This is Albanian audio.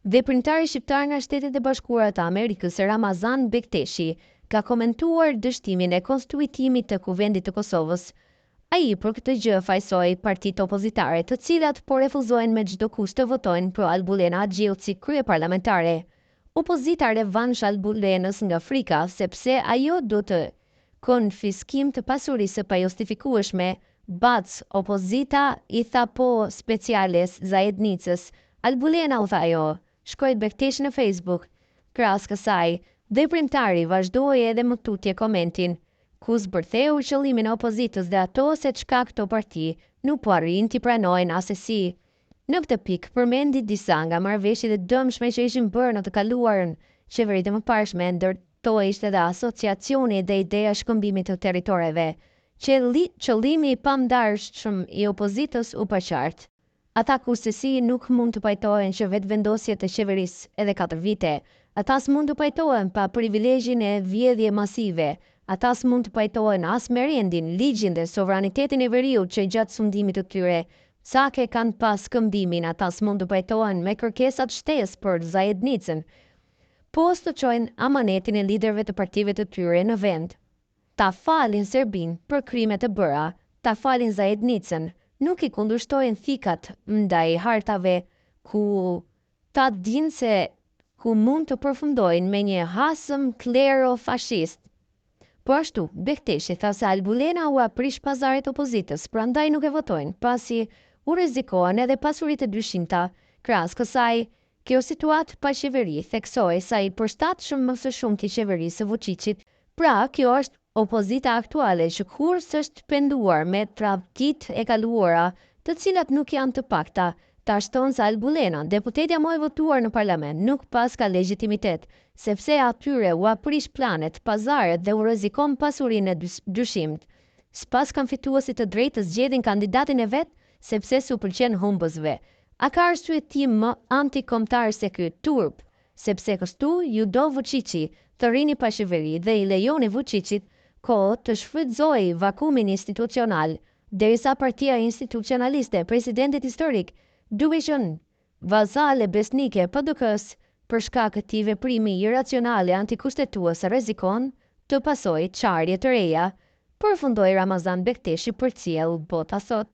Veprimtari shqiptar nga Shtetet e Bashkuara të Amerikës, Ramazan Bekteshi, ka komentuar dështimin e konstituimit të Kuvendit të Kosovës. Ai për këtë gjë fajsoi partitë opozitare, të cilat po refuzojnë me çdo kusht të votojnë për Albulena Xhillë si kryeparlamentare. Opozita revansh Albulenës nga frika, sepse ajo do të konfiskim të pasurisë së pajustifikueshme. Bac, opozita i tha po speciales Zajednicës. Albulena u tha jo, shkroi Bekteshi në Facebook. Krahas kësaj, veprimtari vazhdoi edhe më tutje komentin, ku zbërtheu qëllimin e opozitës dhe ato se çka këto parti nuk po arrin t'i pranojnë asesi. Në këtë pikë përmendi disa nga marrëveshjet e dëmshme që ishin bërë në të kaluarën. Qeveritë e mëparshme ndërtoi ishte edhe asociacioni dhe ideja shkëmbimit të territoreve. Qëllimi i pamndarshëm i opozitës u pa qartë. Ata kushtësi nuk mund të pajtohen që vetë vendosjet e qeverisë edhe 4 vite. Ata s'mund të pajtohen pa privilegjin e vjedhje masive. Ata s'mund të pajtohen as me rendin, ligjin dhe sovranitetin e veriut që gjatë sundimit të tyre. Sa ke kanë pas këmbimin, ata s'mund të pajtohen me kërkesat shtesë për Zajednicën. Po të çojnë amanetin e liderëve të partive të tyre në vend. Ta falin Serbin për krimet e bëra, ta falin Zajednicën. Nuk i kundërshtojnë thikat ndaj hartave ku ta dinë se ku mund të përfundojnë me një hasëm klero-fashist. Po ashtu, Bekteshi tha se Albulena u aprish pazaret opozitës, prandaj nuk e votojnë, pasi u rrezikohen edhe pasuritë e dyshimta. Krahas kësaj, kjo situatë pa qeveri theksoi sa i përshtatshëm më së shumti qeverisë së Vučićit. Pra, kjo është opozita aktuale që kur s'është penduar me tradhtitë e kaluara, të cilat nuk janë të pakta, ta shton se Albulena, deputetja më e votuar në parlament, nuk pas ka legjitimitet, sepse atyre u aprish planet, pazaret dhe u rrezikon pasurinë e dyshimt. S'pas kanë fituesit të drejtë të zgjedhin kandidatin e vet, sepse s'u pëlqen humbësve. A ka arsye tim më antikombëtar se ky turp? Sepse kështu ju do Vučići të rini pa qeveri dhe i lejoni Vučićit kohë të shfrytëzoi vakumin institucional, derisa partia institucionaliste, presidentit historik, duke qenë vazale besnike PDK-s, për shkak të këtij veprimi iracionale antikushtetues rrezikon të pasojë çarje të reja, përfundoi Ramazan Bekteshi për cilë bota sot.